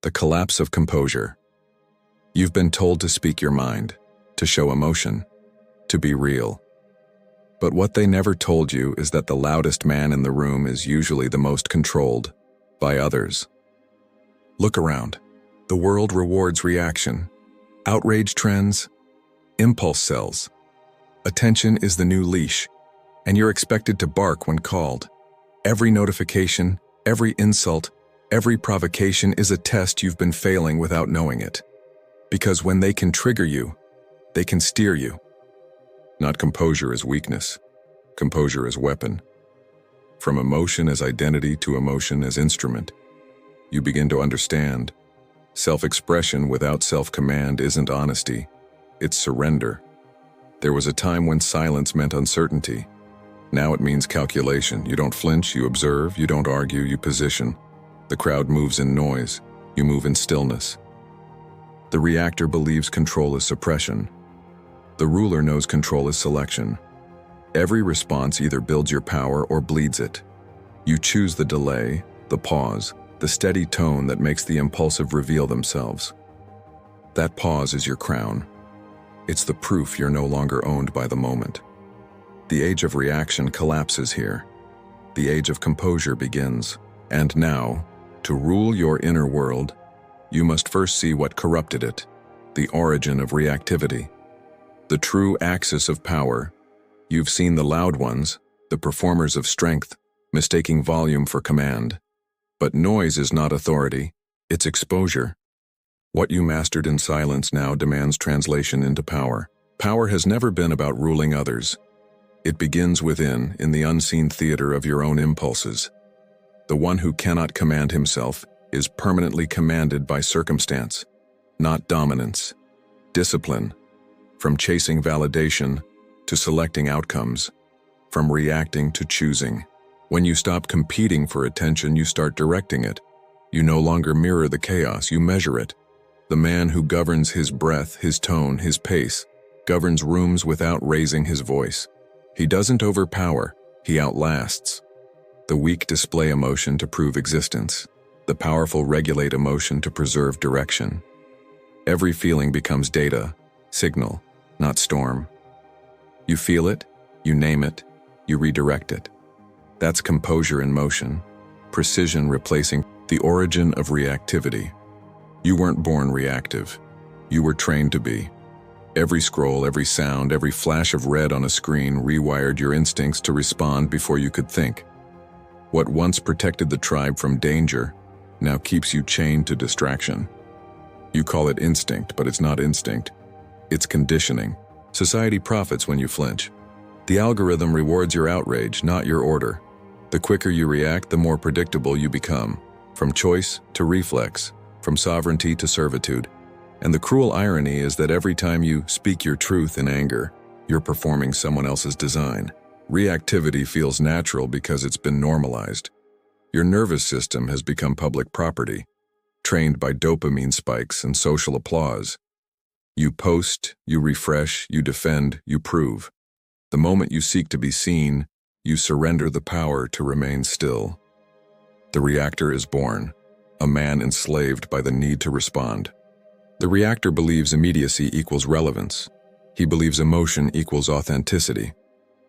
The collapse of composure. You've been told to speak your mind, to show emotion, to be real. But what they never told you is that the loudest man in the room is usually the most controlled by others. Look around. The world rewards reaction. Outrage trends, impulse sells. Attention is the new leash, and you're expected to bark when called. Every notification, every insult, every provocation is a test you've been failing without knowing it. Because when they can trigger you, they can steer you. Not composure as weakness. Composure as weapon. From emotion as identity to emotion as instrument, you begin to understand. Self-expression without self-command isn't honesty, it's surrender. There was a time when silence meant uncertainty. Now it means calculation. You don't flinch, you observe, you don't argue, you position. The crowd moves in noise, you move in stillness. The reactor believes control is suppression. The ruler knows control is selection. Every response either builds your power or bleeds it. You choose the delay, the pause, the steady tone that makes the impulsive reveal themselves. That pause is your crown. It's the proof you're no longer owned by the moment. The age of reaction collapses here. The age of composure begins. And now, to rule your inner world, you must first see what corrupted it, the origin of reactivity. The true axis of power. You've seen the loud ones, the performers of strength, mistaking volume for command. But noise is not authority, it's exposure. What you mastered in silence now demands translation into power. Power has never been about ruling others. It begins within, in the unseen theater of your own impulses. The one who cannot command himself is permanently commanded by circumstance, not dominance. Discipline, from chasing validation to selecting outcomes, from reacting to choosing. When you stop competing for attention, you start directing it. You no longer mirror the chaos, you measure it. The man who governs his breath, his tone, his pace, governs rooms without raising his voice. He doesn't overpower, he outlasts. The weak display emotion to prove existence. The powerful regulate emotion to preserve direction. Every feeling becomes data, signal, not storm. You feel it, you name it, you redirect it. That's composure in motion, precision replacing the origin of reactivity. You weren't born reactive. You were trained to be. Every scroll, every sound, every flash of red on a screen rewired your instincts to respond before you could think. What once protected the tribe from danger now keeps you chained to distraction. You call it instinct, but it's not instinct. It's conditioning. Society profits when you flinch. The algorithm rewards your outrage, not your order. The quicker you react, the more predictable you become, from choice to reflex, from sovereignty to servitude. And the cruel irony is that every time you speak your truth in anger, you're performing someone else's design. Reactivity feels natural because it's been normalized. Your nervous system has become public property, trained by dopamine spikes and social applause. You post, you refresh, you defend, you prove. The moment you seek to be seen, you surrender the power to remain still. The reactor is born, a man enslaved by the need to respond. The reactor believes immediacy equals relevance. He believes emotion equals authenticity.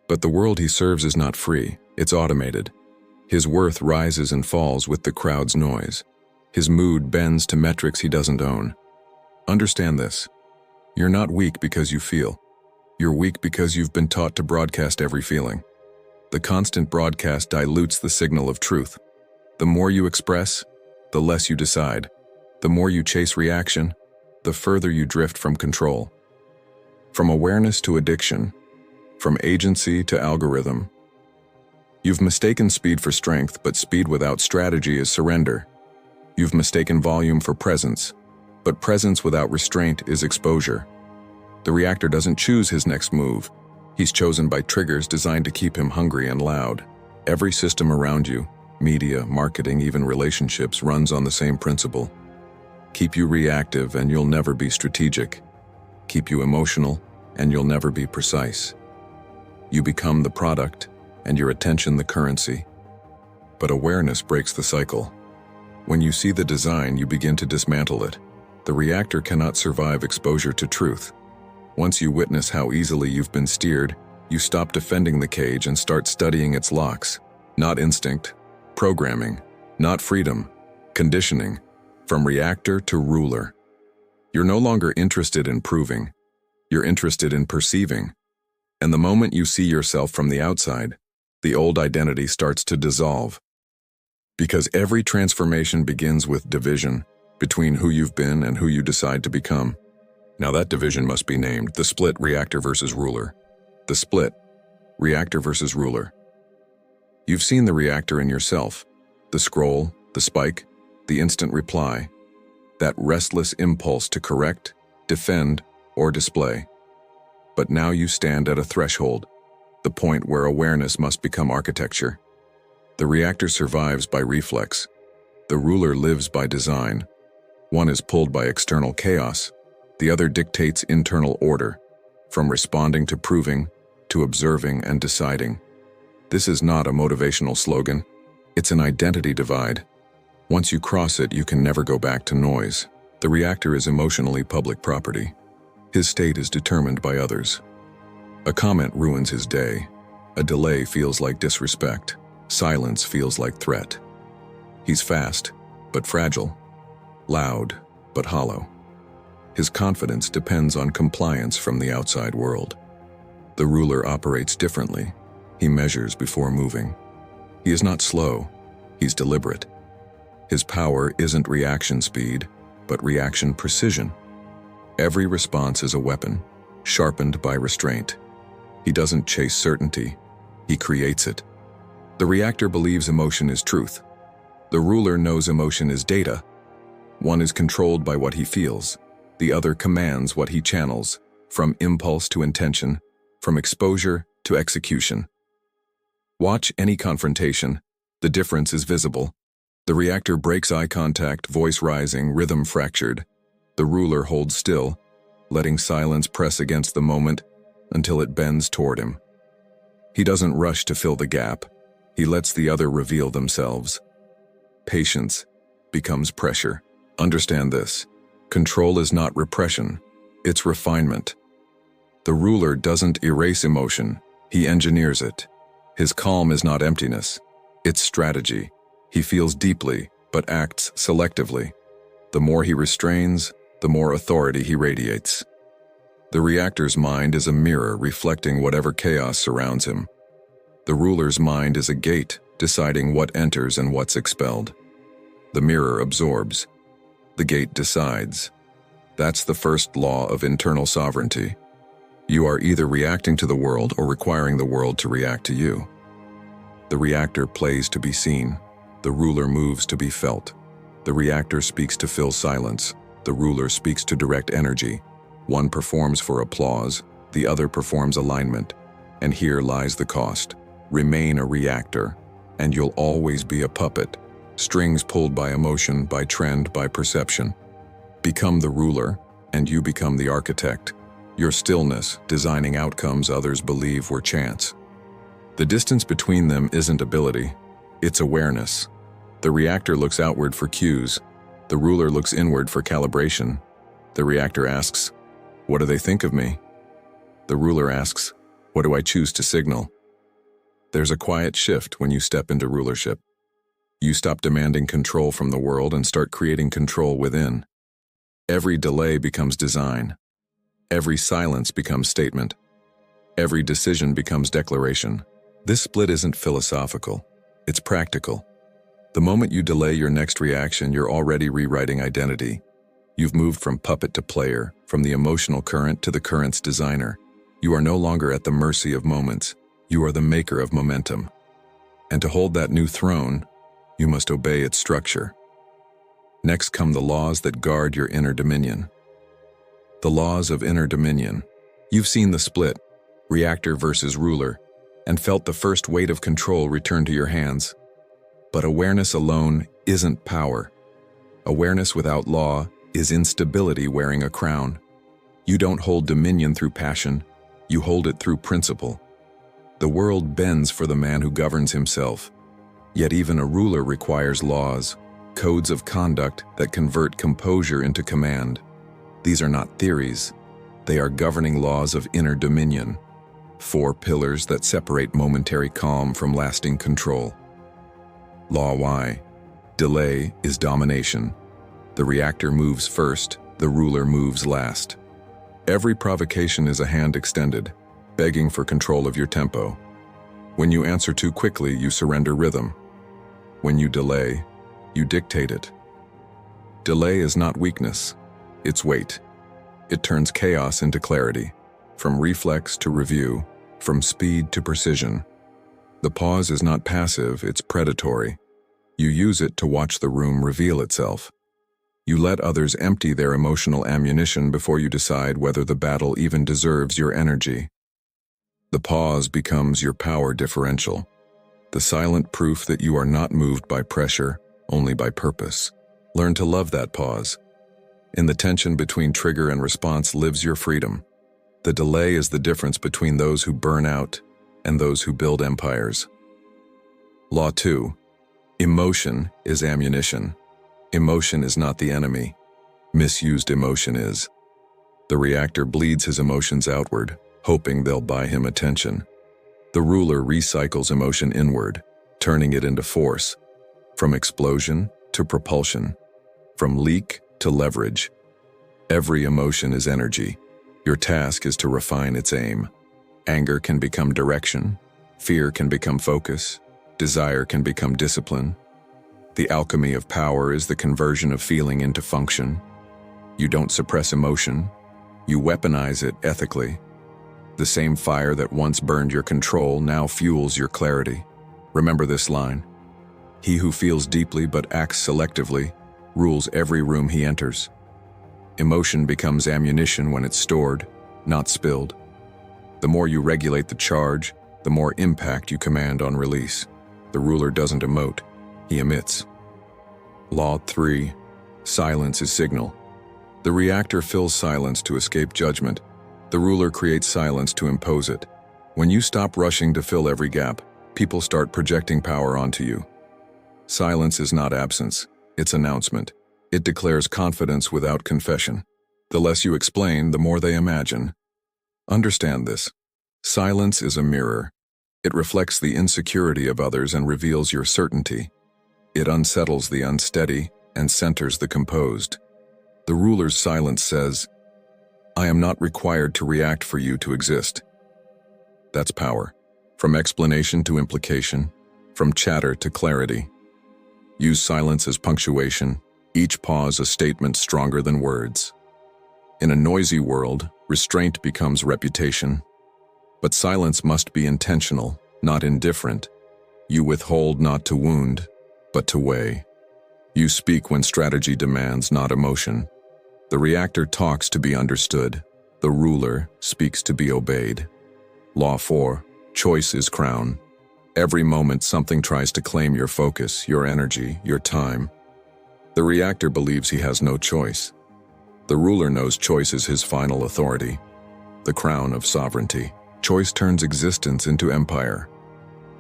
But the world he serves is not free, it's automated. His worth rises and falls with the crowd's noise. His mood bends to metrics he doesn't own. Understand this. You're not weak because you feel. You're weak because you've been taught to broadcast every feeling. The constant broadcast dilutes the signal of truth. The more you express, the less you decide. The more you chase reaction, the further you drift from control. From awareness to addiction, from agency to algorithm. You've mistaken speed for strength, but speed without strategy is surrender. You've mistaken volume for presence, but presence without restraint is exposure. The reactor doesn't choose his next move. He's chosen by triggers designed to keep him hungry and loud. Every system around you, media, marketing, even relationships, runs on the same principle. Keep you reactive and you'll never be strategic. Keep you emotional and you'll never be precise. You become the product and your attention the currency. But awareness breaks the cycle. When you see the design, you begin to dismantle it. The reactor cannot survive exposure to truth. Once you witness how easily you've been steered, you stop defending the cage and start studying its locks. Not instinct, programming, not freedom, conditioning, from reactor to ruler. You're no longer interested in proving, you're interested in perceiving. And the moment you see yourself from the outside, the old identity starts to dissolve. Because every transformation begins with division between who you've been and who you decide to become. Now that division must be named the split, reactor versus ruler. The split, reactor versus ruler. You've seen the reactor in yourself, the scroll, the spike, the instant reply, that restless impulse to correct, defend, or display. But now you stand at a threshold, the point where awareness must become architecture. The reactor survives by reflex. The ruler lives by design. One is pulled by external chaos. The other dictates internal order, from responding to proving, to observing and deciding. This is not a motivational slogan. It's an identity divide. Once you cross it, you can never go back to noise. The reactor is emotionally public property. His state is determined by others. A comment ruins his day. A delay feels like disrespect. Silence feels like threat. He's fast, but fragile. Loud, but hollow. His confidence depends on compliance from the outside world. The ruler operates differently. He measures before moving. He is not slow, he's deliberate. His power isn't reaction speed, but reaction precision. Every response is a weapon, sharpened by restraint. He doesn't chase certainty, he creates it. The reactor believes emotion is truth. The ruler knows emotion is data. One is controlled by what he feels. The other commands what he channels, from impulse to intention, from exposure to execution. Watch any confrontation. The difference is visible. The reactor breaks eye contact, voice rising, rhythm fractured. The ruler holds still, letting silence press against the moment until it bends toward him. He doesn't rush to fill the gap. He lets the other reveal themselves. Patience becomes pressure. Understand this. Control is not repression, it's refinement. The ruler doesn't erase emotion, he engineers it. His calm is not emptiness, it's strategy. He feels deeply, but acts selectively. The more he restrains, the more authority he radiates. The reactor's mind is a mirror reflecting whatever chaos surrounds him. The ruler's mind is a gate, deciding what enters and what's expelled. The mirror absorbs. The gate decides. That's the first law of internal sovereignty. You are either reacting to the world or requiring the world to react to you. The reactor plays to be seen. The ruler moves to be felt. The reactor speaks to fill silence. The ruler speaks to direct energy. One performs for applause, the other performs alignment. And here lies the cost. Remain a reactor, and you'll always be a puppet. Strings pulled by emotion, by trend, by perception. Become the ruler, and you become the architect. Your stillness, designing outcomes others believe were chance. The distance between them isn't ability, it's awareness. The reactor looks outward for cues. The ruler looks inward for calibration. The reactor asks, "What do they think of me?" The ruler asks, "What do I choose to signal?" There's a quiet shift when you step into rulership. You stop demanding control from the world and start creating control within. Every delay becomes design. Every silence becomes statement. Every decision becomes declaration. This split isn't philosophical, it's practical. The moment you delay your next reaction, you're already rewriting identity. You've moved from puppet to player, from the emotional current to the current's designer. You are no longer at the mercy of moments. You are the maker of momentum. And to hold that new throne, you must obey its structure. Next come the laws that guard your inner dominion. The laws of inner dominion. You've seen the split, reactor versus ruler, and felt the first weight of control return to your hands. But awareness alone isn't power. Awareness without law is instability wearing a crown. You don't hold dominion through passion, you hold it through principle. The world bends for the man who governs himself. Yet even a ruler requires laws, codes of conduct that convert composure into command. These are not theories. They are governing laws of inner dominion, 4 pillars that separate momentary calm from lasting control. Law Y. Delay is domination. The reactor moves first, the ruler moves last. Every provocation is a hand extended, begging for control of your tempo. When you answer too quickly, you surrender rhythm. When you delay, you dictate it. Delay is not weakness, it's weight. It turns chaos into clarity, from reflex to review, from speed to precision. The pause is not passive, it's predatory. You use it to watch the room reveal itself. You let others empty their emotional ammunition before you decide whether the battle even deserves your energy. The pause becomes your power differential, the silent proof that you are not moved by pressure, only by purpose. Learn to love that pause. In the tension between trigger and response lives your freedom. The delay is the difference between those who burn out and those who build empires. Law 2. Emotion is ammunition. Emotion is not the enemy. Misused emotion is. The reactor bleeds his emotions outward, hoping they'll buy him attention. The ruler recycles emotion inward, turning it into force, from explosion to propulsion, from leak to leverage. Every emotion is energy. Your task is to refine its aim. Anger can become direction, fear can become focus, desire can become discipline. The alchemy of power is the conversion of feeling into function. You don't suppress emotion, you weaponize it ethically. The same fire that once burned your control now fuels your clarity. Remember this line: he who feels deeply but acts selectively rules every room he enters. Emotion becomes ammunition when it's stored, not spilled. The more you regulate the charge, the more impact you command on release. The ruler doesn't emote, he emits. Law 3. Silence is signal. The reactor fills silence to escape judgment. The ruler creates silence to impose it. When you stop rushing to fill every gap, people start projecting power onto you. Silence is not absence, it's announcement. It declares confidence without confession. The less you explain, the more they imagine. Understand this. Silence is a mirror. It reflects the insecurity of others and reveals your certainty. It unsettles the unsteady and centers the composed. The ruler's silence says, I am not required to react for you to exist. That's power. From explanation to implication, from chatter to clarity. Use silence as punctuation, each pause a statement stronger than words. In a noisy world, restraint becomes reputation. But silence must be intentional, not indifferent. You withhold not to wound, but to weigh. You speak when strategy demands, not emotion. The reactor talks to be understood. The ruler speaks to be obeyed. Law 4. Choice is crown. Every moment something tries to claim your focus, your energy, your time. The reactor believes he has no choice. The ruler knows choice is his final authority, the crown of sovereignty. Choice turns existence into empire.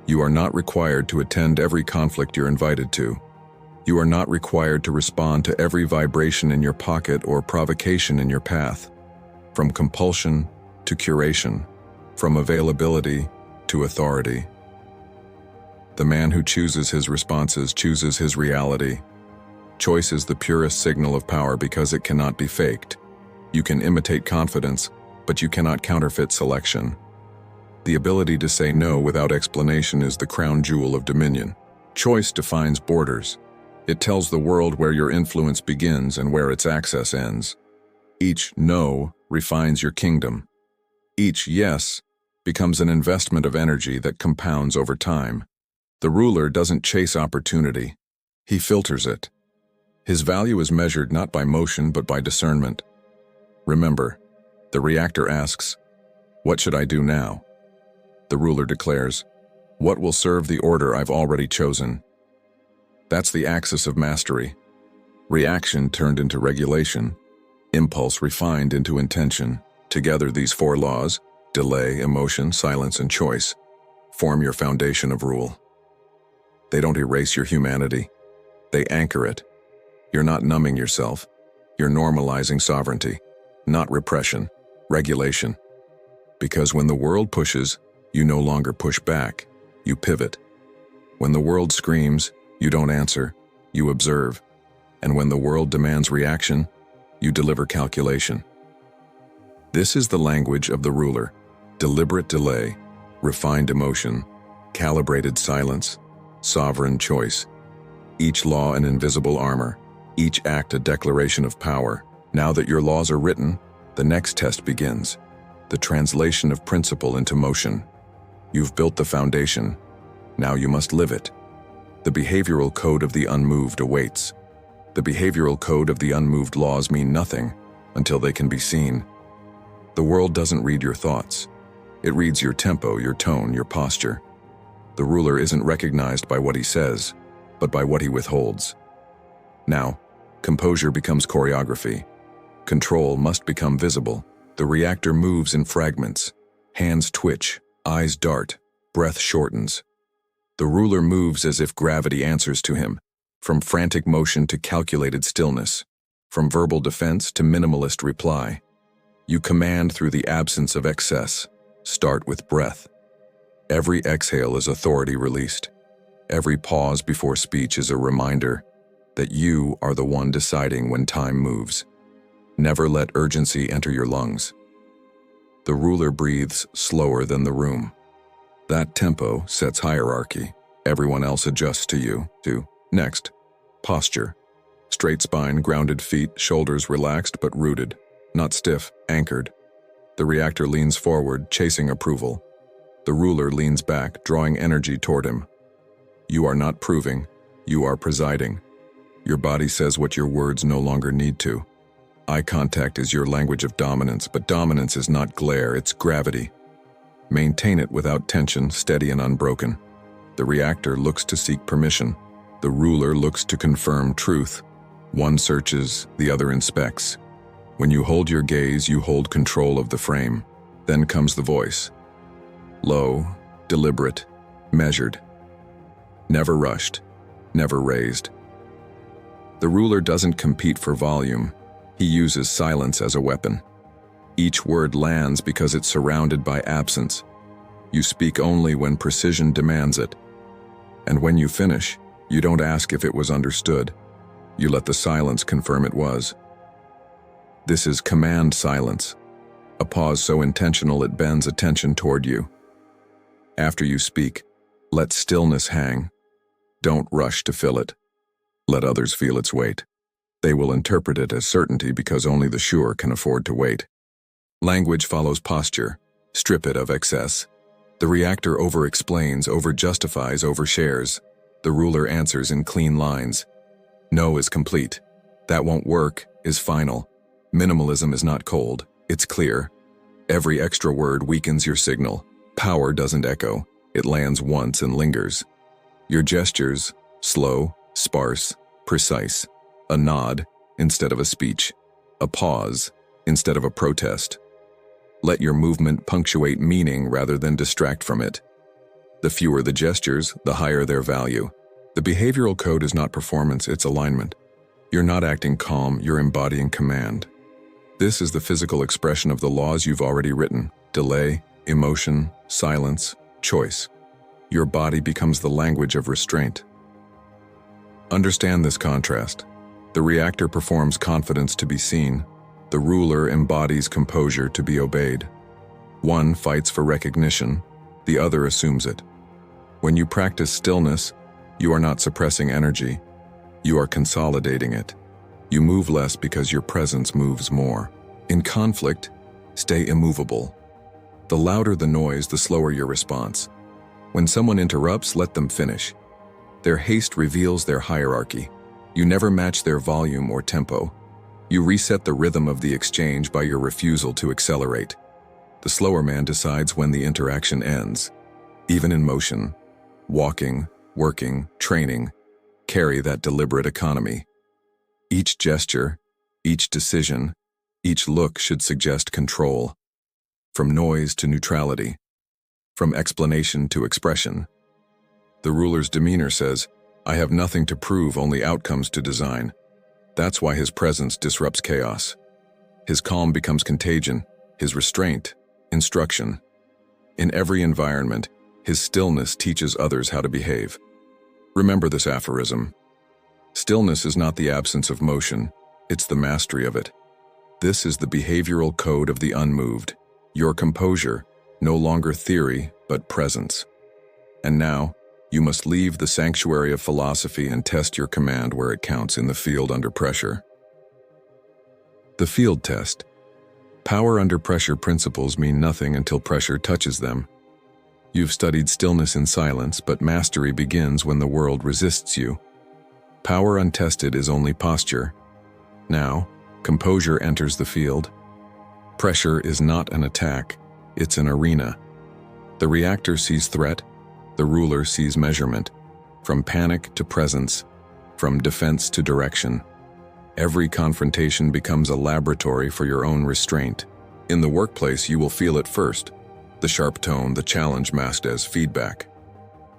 You are not required to attend every conflict you're invited to. You are not required to respond to every vibration in your pocket or provocation in your path. From compulsion to curation, from availability to authority. The man who chooses his responses chooses his reality. Choice is the purest signal of power because it cannot be faked. You can imitate confidence, but you cannot counterfeit selection. The ability to say no without explanation is the crown jewel of dominion. Choice defines borders. It tells the world where your influence begins and where its access ends. Each no refines your kingdom. Each yes becomes an investment of energy that compounds over time. The ruler doesn't chase opportunity. He filters it. His value is measured not by motion but by discernment. Remember, the reactor asks, "What should I do now?" The ruler declares, "What will serve the order I've already chosen?" That's the axis of mastery. Reaction turned into regulation, impulse refined into intention. Together, these 4 laws, delay, emotion, silence, and choice, form your foundation of rule. They don't erase your humanity. They anchor it. You're not numbing yourself. You're normalizing sovereignty, not repression, regulation. Because when the world pushes, you no longer push back, you pivot. When the world screams, you don't answer, you observe. And when the world demands reaction, you deliver calculation. This is the language of the ruler: deliberate delay, refined emotion, calibrated silence, sovereign choice. Each law an invisible armor, each act a declaration of power. Now that your laws are written, the next test begins: the translation of principle into motion. You've built the foundation. Now you must live it. The behavioral code of the unmoved awaits. The behavioral code of the unmoved laws mean nothing until they can be seen. The world doesn't read your thoughts. It reads your tempo, your tone, your posture. The ruler isn't recognized by what he says, but by what he withholds. Now, composure becomes choreography. Control must become visible. The reactor moves in fragments. Hands twitch, eyes dart, breath shortens. The ruler moves as if gravity answers to him, from frantic motion to calculated stillness, from verbal defense to minimalist reply. You command through the absence of excess. Start with breath. Every exhale is authority released. Every pause before speech is a reminder that you are the one deciding when time moves. Never let urgency enter your lungs. The ruler breathes slower than the room. That tempo sets hierarchy. Everyone else adjusts to you. Next, posture. Straight spine, grounded feet, shoulders relaxed but rooted, not stiff, anchored. The reactor leans forward, chasing approval. The ruler leans back, drawing energy toward him. You are not proving, you are presiding. Your body says what your words no longer need to. Eye contact is your language of dominance, but dominance is not glare, it's gravity. Maintain it without tension, steady and unbroken. The reactor looks to seek permission. The ruler looks to confirm truth. One searches, the other inspects. When you hold your gaze, you hold control of the frame. Then comes the voice. Low, deliberate, measured. Never rushed, never raised. The ruler doesn't compete for volume. He uses silence as a weapon. Each word lands because it's surrounded by absence. You speak only when precision demands it. And when you finish, you don't ask if it was understood. You let the silence confirm it was. This is command silence, a pause so intentional it bends attention toward you. After you speak, let stillness hang. Don't rush to fill it. Let others feel its weight. They will interpret it as certainty because only the sure can afford to wait. Language follows posture. Strip it of excess. The reactor over-explains, over-justifies, overshares. The ruler answers in clean lines. No is complete. That won't work is final. Minimalism is not cold, it's clear. Every extra word weakens your signal. Power doesn't echo, it lands once and lingers. Your gestures, slow, sparse, precise. A nod instead of a speech. A pause instead of a protest. Let your movement punctuate meaning rather than distract from it. The fewer the gestures, the higher their value. The behavioral code is not performance, it's alignment. You're not acting calm, you're embodying command. This is the physical expression of the laws you've already written: delay, emotion, silence, choice. Your body becomes the language of restraint. Understand this contrast. The reactor performs confidence to be seen. The ruler embodies composure to be obeyed. One fights for recognition, the other assumes it. When you practice stillness, you are not suppressing energy. You are consolidating it. You move less because your presence moves more. In conflict, stay immovable. The louder the noise, the slower your response. When someone interrupts, let them finish. Their haste reveals their hierarchy. You never match their volume or tempo. You reset the rhythm of the exchange by your refusal to accelerate. The slower man decides when the interaction ends. Even in motion, walking, working, training, carry that deliberate economy. Each gesture, each decision, each look should suggest control. From noise to neutrality, from explanation to expression. The ruler's demeanor says, I have nothing to prove, only outcomes to design. That's why his presence disrupts chaos. His calm becomes contagion, his restraint, instruction. In every environment, his stillness teaches others how to behave. Remember this aphorism. Stillness is not the absence of motion, it's the mastery of it. This is the behavioral code of the unmoved. Your composure, no longer theory, but presence. And now, you must leave the sanctuary of philosophy and test your command where it counts in the field under pressure. The field test. Power under pressure principles mean nothing until pressure touches them. You've studied stillness in silence, but mastery begins when the world resists you. Power untested is only posture. Now, composure enters the field. Pressure is not an attack, it's an arena. The reactor sees threat, the ruler sees measurement. From panic to presence, from defense to direction. Every confrontation becomes a laboratory for your own restraint. In the workplace, you will feel it first. The sharp tone, the challenge masked as feedback.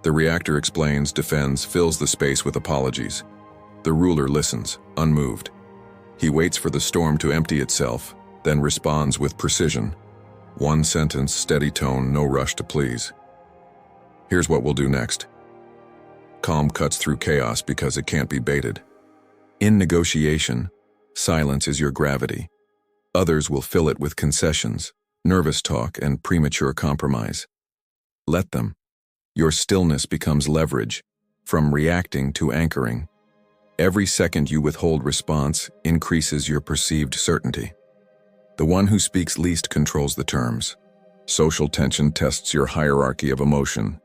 The reactor explains, defends, fills the space with apologies. The ruler listens, unmoved. He waits for the storm to empty itself, then responds with precision. One sentence, steady tone, no rush to please. Here's what we'll do next. Calm cuts through chaos because it can't be baited. In negotiation, silence is your gravity. Others will fill it with concessions, nervous talk, and premature compromise. Let them. Your stillness becomes leverage, from reacting to anchoring. Every second you withhold response increases your perceived certainty. The one who speaks least controls the terms. Social tension tests your hierarchy of emotion.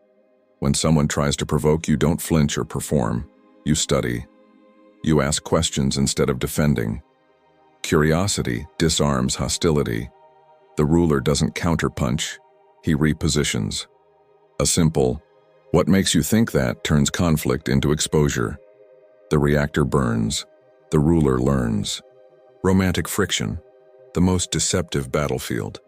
When someone tries to provoke you, don't flinch or perform. You study. You ask questions instead of defending. Curiosity disarms hostility. The ruler doesn't counterpunch, he repositions. A simple, "What makes you think that?" turns conflict into exposure. The reactor burns, the ruler learns. Romantic friction, the most deceptive battlefield.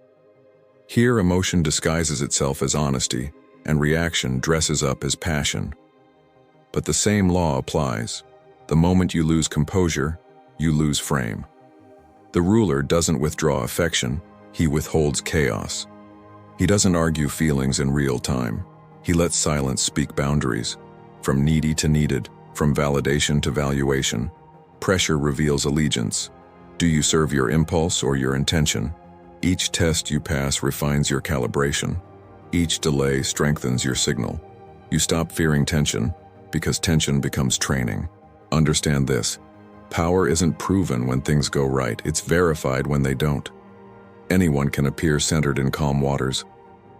Here emotion disguises itself as honesty, and reaction dresses up as passion. But the same law applies. The moment you lose composure, you lose frame. The ruler doesn't withdraw affection, he withholds chaos. He doesn't argue feelings in real time. He lets silence speak boundaries, from needy to needed, from validation to valuation. Pressure reveals allegiance. Do you serve your impulse or your intention? Each test you pass refines your calibration. Each delay strengthens your signal. You stop fearing tension, because tension becomes training. Understand this. Power isn't proven when things go right, it's verified when they don't. Anyone can appear centered in calm waters.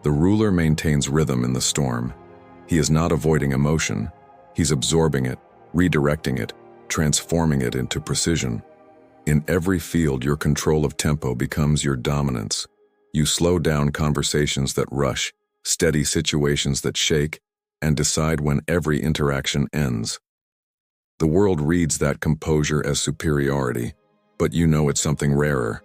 The ruler maintains rhythm in the storm. He is not avoiding emotion. He's absorbing it, redirecting it, transforming it into precision. In every field, your control of tempo becomes your dominance. You slow down conversations that rush, steady situations that shake, and decide when every interaction ends. The world reads that composure as superiority, but you know it's something rarer.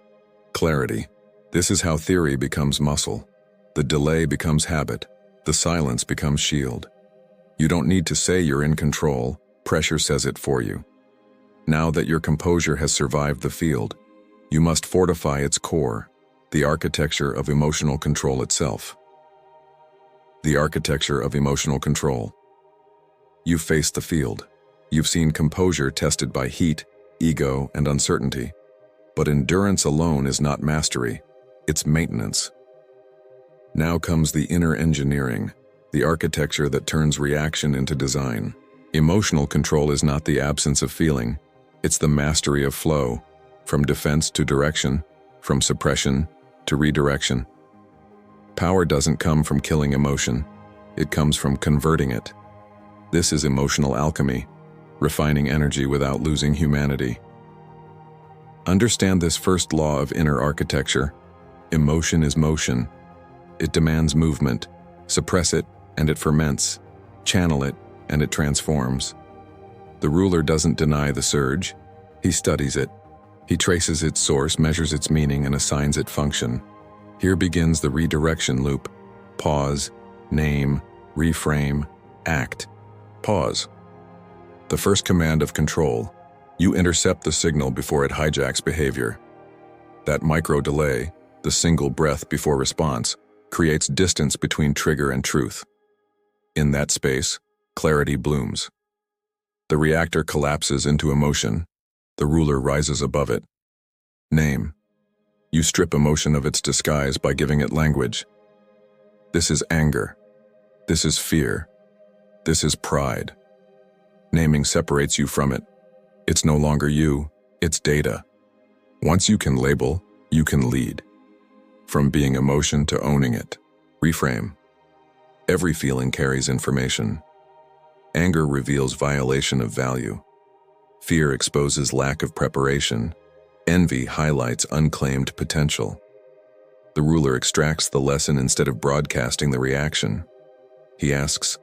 Clarity. This is how theory becomes muscle. The delay becomes habit. The silence becomes shield. You don't need to say you're in control, pressure says it for you. Now that your composure has survived the field, you must fortify its core, the architecture of emotional control itself. The architecture of emotional control. You've faced the field. You've seen composure tested by heat, ego, and uncertainty. But endurance alone is not mastery, it's maintenance. Now comes the inner engineering, the architecture that turns reaction into design. Emotional control is not the absence of feeling, it's the mastery of flow, from defense to direction, from suppression to redirection. Power doesn't come from killing emotion, it comes from converting it. This is emotional alchemy, refining energy without losing humanity. Understand this first law of inner architecture. Emotion is motion. It demands movement. Suppress it, and it ferments. Channel it, and it transforms. The ruler doesn't deny the surge. He studies it. He traces its source, measures its meaning, and assigns it function. Here begins the redirection loop. Pause, name, reframe, act. Pause. The first command of control. You intercept the signal before it hijacks behavior. That micro delay, the single breath before response, creates distance between trigger and truth. In that space, clarity blooms. The reactor collapses into emotion. The ruler rises above it. Name. You strip emotion of its disguise by giving it language. This is anger. This is fear. This is pride. Naming separates you from it. It's no longer you, it's data. Once you can label, you can lead. From being emotion to owning it. Reframe. Every feeling carries information. Anger reveals violation of value. Fear exposes lack of preparation. Envy highlights unclaimed potential. The ruler extracts the lesson instead of broadcasting the reaction. He asks,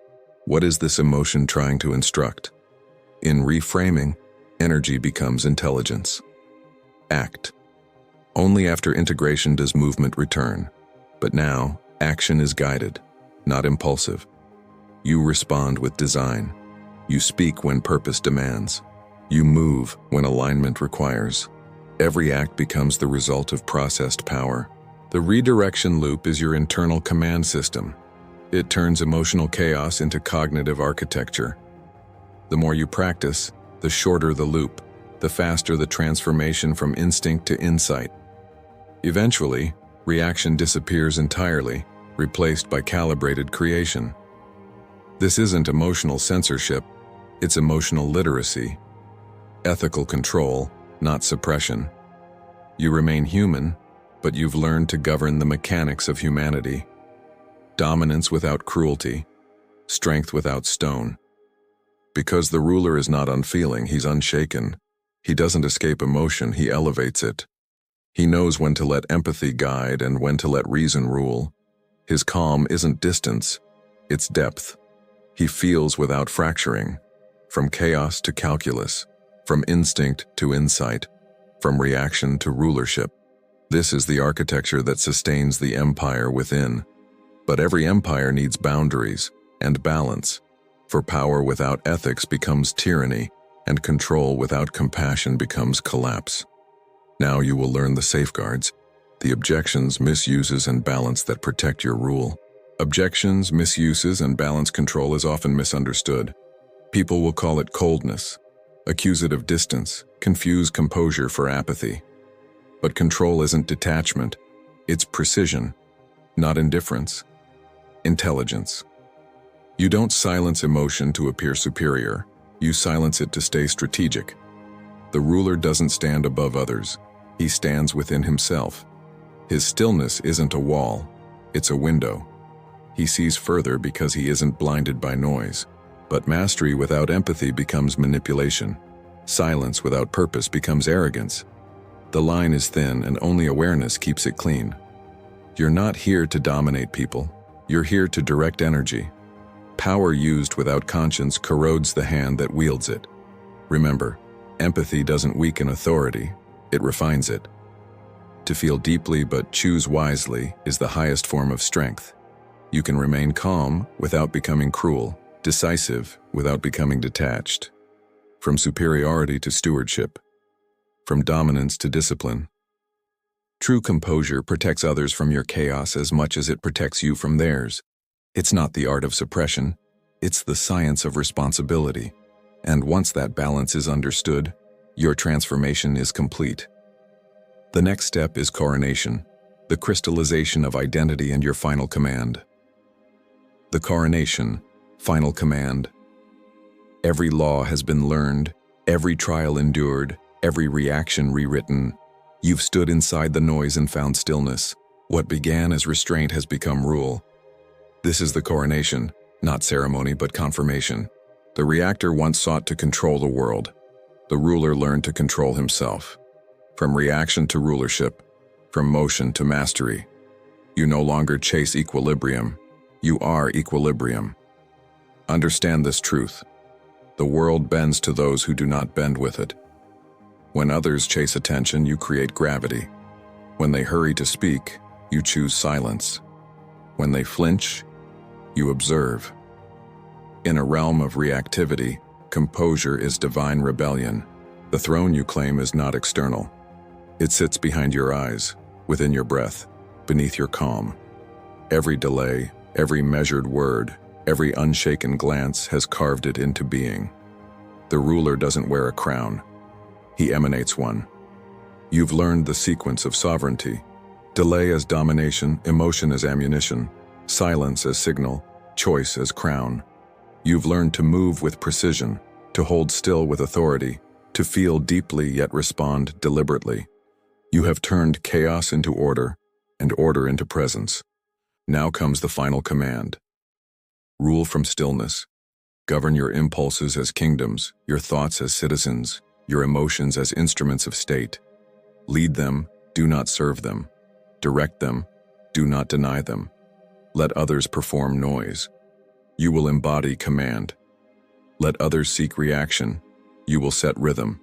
what is this emotion trying to instruct? In reframing, energy becomes intelligence. Act. Only after integration does movement return. But now, action is guided, not impulsive. You respond with design. You speak when purpose demands. You move when alignment requires. Every act becomes the result of processed power. The redirection loop is your internal command system. It turns emotional chaos into cognitive architecture. The more you practice, the shorter the loop, the faster the transformation from instinct to insight. Eventually, reaction disappears entirely, replaced by calibrated creation. This isn't emotional censorship, it's emotional literacy. Ethical control, not suppression. You remain human, but you've learned to govern the mechanics of humanity. Dominance without cruelty, strength without stone. Because the ruler is not unfeeling, he's unshaken. He doesn't escape emotion, he elevates it. He knows when to let empathy guide and when to let reason rule. His calm isn't distance, it's depth. He feels without fracturing, from chaos to calculus, from instinct to insight, from reaction to rulership. This is the architecture that sustains the empire within. But every empire needs boundaries and balance, for power without ethics becomes tyranny, and control without compassion becomes collapse. Now you will learn the safeguards, the objections, misuses, and balance that protect your rule. Objections, misuses, and balance control is often misunderstood. People will call it coldness, accuse it of distance, confuse composure for apathy. But control isn't detachment, it's precision, not indifference. Intelligence. You don't silence emotion to appear superior, you silence it to stay strategic. The ruler doesn't stand above others, he stands within himself. His stillness isn't a wall, it's a window. He sees further because he isn't blinded by noise. But mastery without empathy becomes manipulation. Silence without purpose becomes arrogance. The line is thin and only awareness keeps it clean. You're not here to dominate people. You're here to direct energy. Power used without conscience corrodes the hand that wields it. Remember, empathy doesn't weaken authority, it refines it. To feel deeply but choose wisely is the highest form of strength. You can remain calm without becoming cruel, decisive without becoming detached. From superiority to stewardship. From dominance to discipline. True composure protects others from your chaos as much as it protects you from theirs. It's not the art of suppression, it's the science of responsibility. And once that balance is understood, your transformation is complete. The next step is coronation, the crystallization of identity and your final command. The coronation, final command. Every law has been learned, every trial endured, every reaction rewritten. You've stood inside the noise and found stillness. What began as restraint has become rule. This is the coronation, not ceremony but confirmation. The reactor once sought to control the world. The ruler learned to control himself. From reaction to rulership, from motion to mastery. You no longer chase equilibrium. You are equilibrium. Understand this truth. The world bends to those who do not bend with it. When others chase attention, you create gravity. When they hurry to speak, you choose silence. When they flinch, you observe. In a realm of reactivity, composure is divine rebellion. The throne you claim is not external. It sits behind your eyes, within your breath, beneath your calm. Every delay, every measured word, every unshaken glance has carved it into being. The ruler doesn't wear a crown. He emanates one. You've learned the sequence of sovereignty. Delay as domination, emotion as ammunition, silence as signal, choice as crown. You've learned to move with precision, to hold still with authority, to feel deeply yet respond deliberately. You have turned chaos into order, and order into presence. Now comes the final command. Rule from stillness. Govern your impulses as kingdoms, your thoughts as citizens, your emotions as instruments of state. Lead them, do not serve them. Direct them, do not deny them. Let others perform noise. You will embody command. Let others seek reaction. You will set rhythm.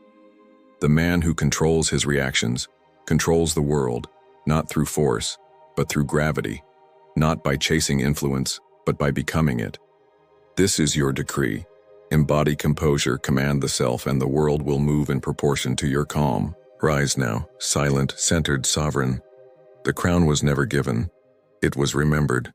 The man who controls his reactions controls the world, not through force, but through gravity, not by chasing influence, but by becoming it. This is your decree. Embody composure, command the self, and the world will move in proportion to your calm. Rise now, silent, centered, sovereign. The crown was never given. It was remembered.